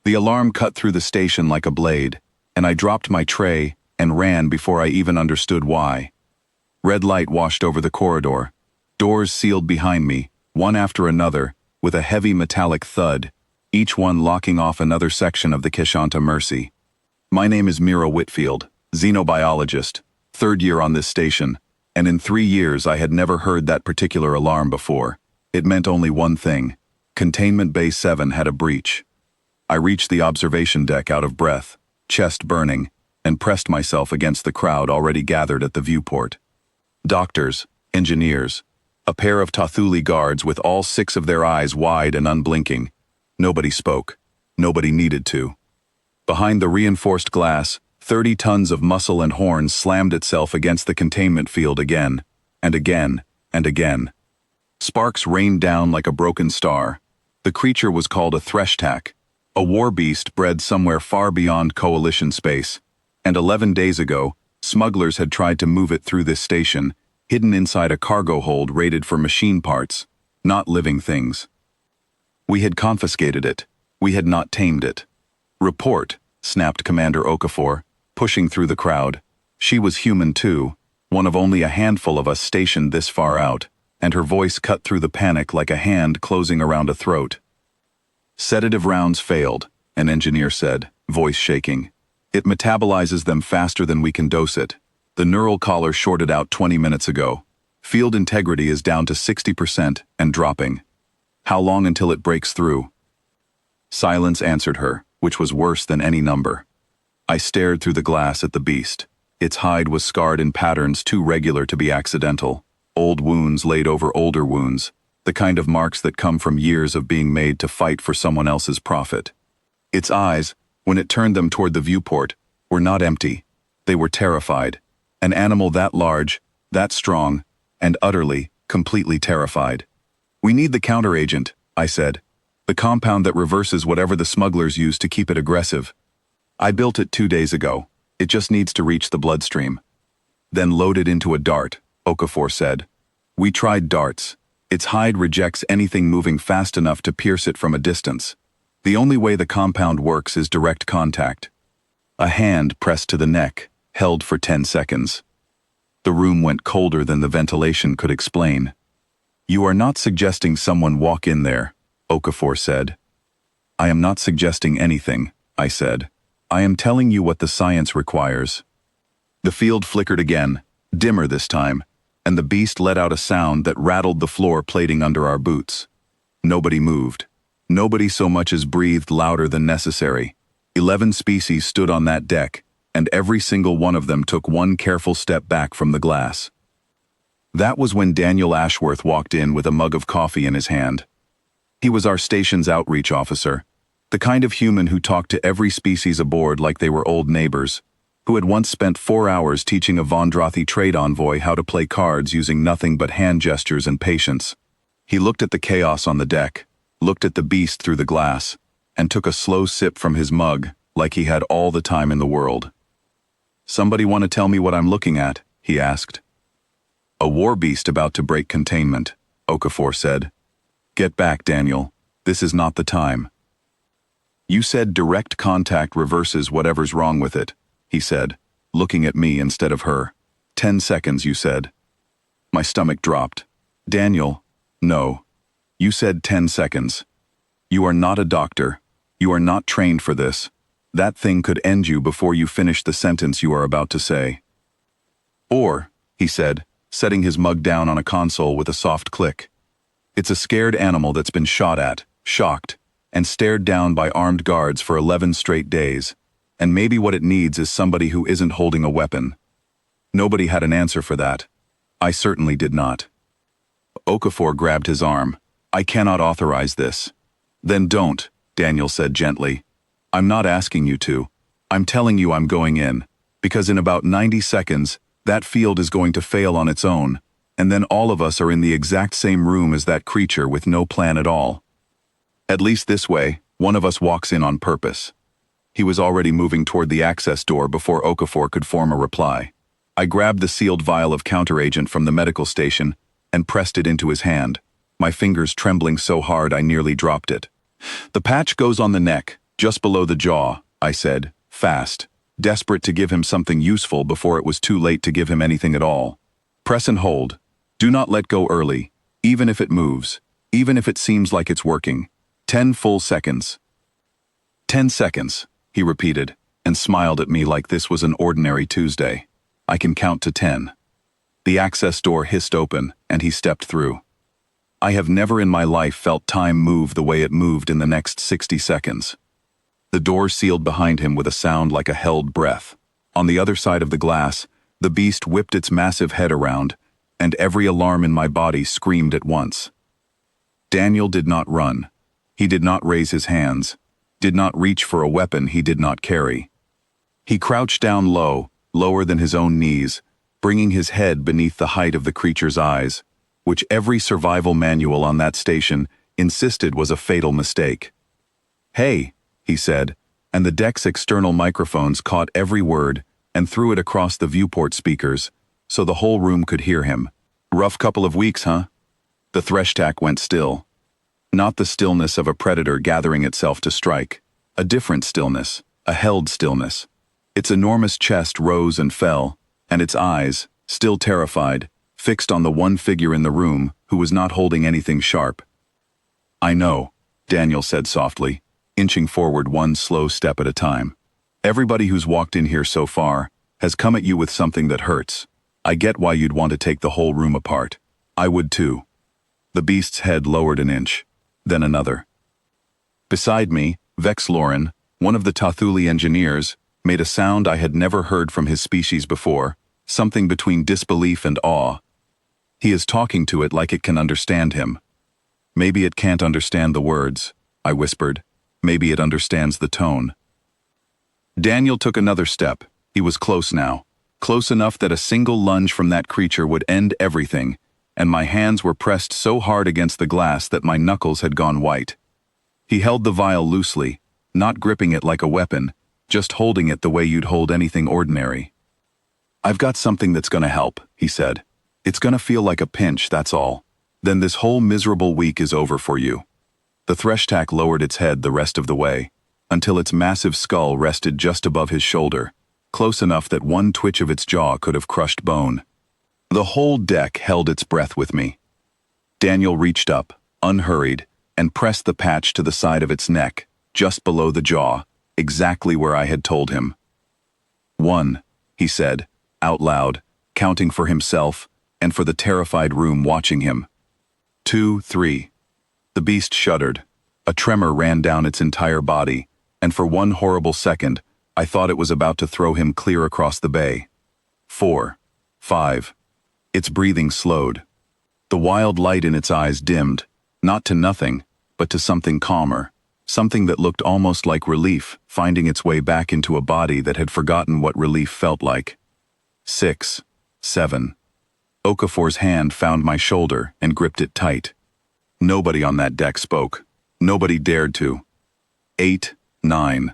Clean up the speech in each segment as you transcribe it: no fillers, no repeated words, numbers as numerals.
The alarm cut through the station like a blade, and I dropped my tray and ran before I even understood why. Red light washed over the corridor. Doors sealed behind me, one after another, with a heavy metallic thud, each one locking off another section of the Kishanta Mercy. My name is Mira Whitfield, xenobiologist, third year on this station, and in 3 years I had never heard that particular alarm before. It meant only one thing: Containment Bay 7 had a breach. I reached the observation deck out of breath, chest burning, and pressed myself against the crowd already gathered at the viewport. Doctors, engineers, a pair of Tathuli guards with all 6 of their eyes wide and unblinking. Nobody spoke. Nobody needed to. Behind the reinforced glass, 30 tons of muscle and horns slammed itself against the containment field again, and again, and again. Sparks rained down like a broken star. The creature was called a Threshtak, a war beast bred somewhere far beyond Coalition space, and 11 days ago, smugglers had tried to move it through this station, hidden inside a cargo hold raided for machine parts, not living things. We had confiscated it. We had not tamed it. "Report," snapped Commander Okafor, pushing through the crowd. She was human too, one of only a handful of us stationed this far out, and her voice cut through the panic like a hand closing around a throat. "Sedative rounds failed," an engineer said, voice shaking. "It metabolizes them faster than we can dose it. The neural collar shorted out 20 minutes ago. Field integrity is down to 60% and dropping. How long until it breaks through?" Silence answered her, which was worse than any number. I stared through the glass at the beast. Its hide was scarred in patterns too regular to be accidental. Old wounds laid over older wounds, the kind of marks that come from years of being made to fight for someone else's profit. Its eyes, when it turned them toward the viewport, were not empty. They were terrified. An animal that large, that strong, and utterly, completely terrified. "We need the counteragent," I said. "The compound that reverses whatever the smugglers use to keep it aggressive. I built it 2 days ago. It just needs to reach the bloodstream." "Then load it into a dart," Okafor said. "We tried darts. Its hide rejects anything moving fast enough to pierce it from a distance. The only way the compound works is direct contact." A hand pressed to the neck, held for 10 seconds. The room went colder than the ventilation could explain. "You are not suggesting someone walk in there," Okafor said. "I am not suggesting anything," I said. "I am telling you what the science requires." The field flickered again, dimmer this time, and the beast let out a sound that rattled the floor plating under our boots. Nobody moved. Nobody so much as breathed louder than necessary. 11 species stood on that deck, and every single one of them took one careful step back from the glass. That was when Daniel Ashworth walked in with a mug of coffee in his hand. He was our station's outreach officer, the kind of human who talked to every species aboard like they were old neighbors, who had once spent 4 hours teaching a Vondrathi trade envoy how to play cards using nothing but hand gestures and patience. He looked at the chaos on the deck, looked at the beast through the glass, and took a slow sip from his mug like he had all the time in the world. "Somebody want to tell me what I'm looking at?" he asked. "A war beast about to break containment," Okafor said. "Get back, Daniel. This is not the time." "You said direct contact reverses whatever's wrong with it," he said, looking at me instead of her. 10 seconds, you said." My stomach dropped. "Daniel, no. You said 10 seconds. You are not a doctor. You are not trained for this. That thing could end you before you finish the sentence you are about to say." "Or," he said, setting his mug down on a console with a soft click, "it's a scared animal that's been shot at, shocked, and stared down by armed guards for 11 straight days, and maybe what it needs is somebody who isn't holding a weapon." Nobody had an answer for that. I certainly did not. Okafor grabbed his arm. "I cannot authorize this." "Then don't," Daniel said gently. "I'm not asking you to. I'm telling you I'm going in, because in about 90 seconds, that field is going to fail on its own, and then all of us are in the exact same room as that creature with no plan at all. At least this way, one of us walks in on purpose." He was already moving toward the access door before Okafor could form a reply. I grabbed the sealed vial of counteragent from the medical station and pressed it into his hand, my fingers trembling so hard I nearly dropped it. "The patch goes on the neck, Just below the jaw, I said, fast, desperate to give him something useful before it was too late to give him anything at all. Press and hold. Do not let go early, even if it moves, even if it seems like it's working. 10 full seconds. 10 seconds, he repeated, and smiled at me like this was an ordinary Tuesday. I can count to 10. The access door hissed open, and he stepped through. I have never in my life felt time move the way it moved in the next 60 seconds. The door sealed behind him with a sound like a held breath. On the other side of the glass, the beast whipped its massive head around, and every alarm in my body screamed at once. Daniel did not run. He did not raise his hands, did not reach for a weapon he did not carry. He crouched down low, lower than his own knees, bringing his head beneath the height of the creature's eyes, which every survival manual on that station insisted was a fatal mistake. "Hey," he said, and the deck's external microphones caught every word and threw it across the viewport speakers, so the whole room could hear him. "Rough couple of weeks, huh?" The thresh-tack went still. Not the stillness of a predator gathering itself to strike. A different stillness, a held stillness. Its enormous chest rose and fell, and its eyes, still terrified, fixed on the one figure in the room who was not holding anything sharp. "I know," Daniel said softly, inching forward one slow step at a time. "Everybody who's walked in here so far has come at you with something that hurts. I get why you'd want to take the whole room apart. I would too." The beast's head lowered an inch, then another. Beside me, Vex Lauren, one of the Tathuli engineers, made a sound I had never heard from his species before, something between disbelief and awe. He is talking to it like it can understand him. "Maybe it can't understand the words," I whispered. "Maybe it understands the tone." Daniel took another step. He was close now, close enough that a single lunge from that creature would end everything, and my hands were pressed so hard against the glass that my knuckles had gone white. He held the vial loosely, not gripping it like a weapon, just holding it the way you'd hold anything ordinary. "I've got something that's gonna help," he said. "It's gonna feel like a pinch, that's all. Then this whole miserable week is over for you." The thresh-tack lowered its head the rest of the way, until its massive skull rested just above his shoulder, close enough that one twitch of its jaw could have crushed bone. The whole deck held its breath with me. Daniel reached up, unhurried, and pressed the patch to the side of its neck, just below the jaw, exactly where I had told him. "1," he said, out loud, counting for himself and for the terrified room watching him. 2, 3. The beast shuddered. A tremor ran down its entire body, and for one horrible second, I thought it was about to throw him clear across the bay. 4, 5. Its breathing slowed. The wild light in its eyes dimmed, not to nothing, but to something calmer, something that looked almost like relief, finding its way back into a body that had forgotten what relief felt like. 6, 7. Okafor's hand found my shoulder and gripped it tight. Nobody on that deck spoke. Nobody dared to. 8, 9.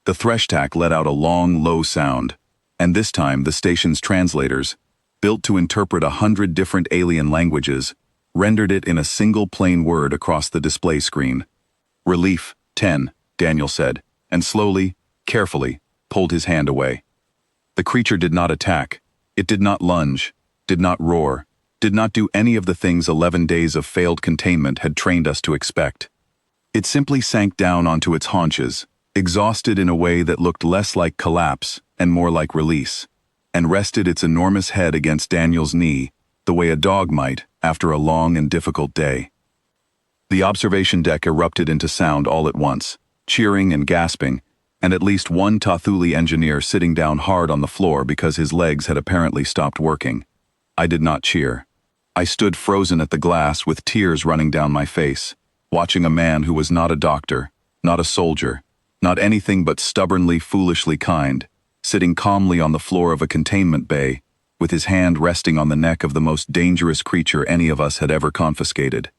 The thresh-tack let out a long, low sound, and this time the station's translators, built to interpret 100 different alien languages, rendered it in a single plain word across the display screen. "Relief, 10, Daniel said, and slowly, carefully, pulled his hand away. The creature did not attack. It did not lunge, did not roar, did not do any of the things 11 days of failed containment had trained us to expect. It simply sank down onto its haunches, exhausted in a way that looked less like collapse and more like release, and rested its enormous head against Daniel's knee, the way a dog might after a long and difficult day. The observation deck erupted into sound all at once, cheering and gasping, and at least one Tathuli engineer sitting down hard on the floor because his legs had apparently stopped working. I did not cheer. I stood frozen at the glass with tears running down my face, watching a man who was not a doctor, not a soldier, not anything but stubbornly, foolishly kind, sitting calmly on the floor of a containment bay, with his hand resting on the neck of the most dangerous creature any of us had ever confiscated.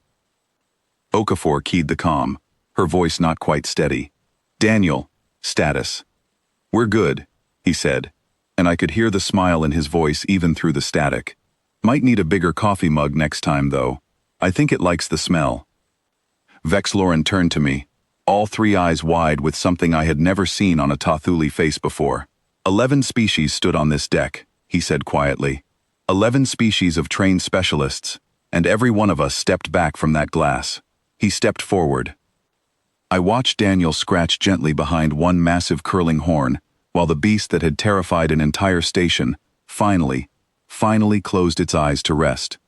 Okafor keyed the comm, her voice not quite steady. "Daniel, status." "We're good," he said, and I could hear the smile in his voice even through the static. "Might need a bigger coffee mug next time, though. I think it likes the smell." Vex Lauren turned to me. all three eyes wide with something I had never seen on a Tathuli face before. 11 species stood on this deck, he said quietly. 11 species of trained specialists, and every one of us stepped back from that glass. He stepped forward. I watched Daniel scratch gently behind one massive curling horn, while the beast that had terrified an entire station, finally closed its eyes to rest.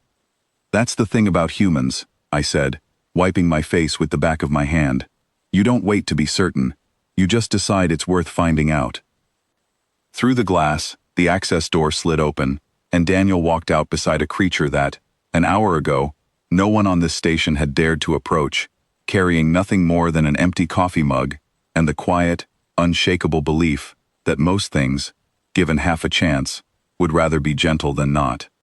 That's the thing about humans, I said, wiping my face with the back of my hand. You don't wait to be certain. You just decide it's worth finding out. Through the glass, the access door slid open, and Daniel walked out beside a creature that, an hour ago, no one on this station had dared to approach, carrying nothing more than an empty coffee mug and the quiet, unshakable belief that most things, given half a chance, would rather be gentle than not.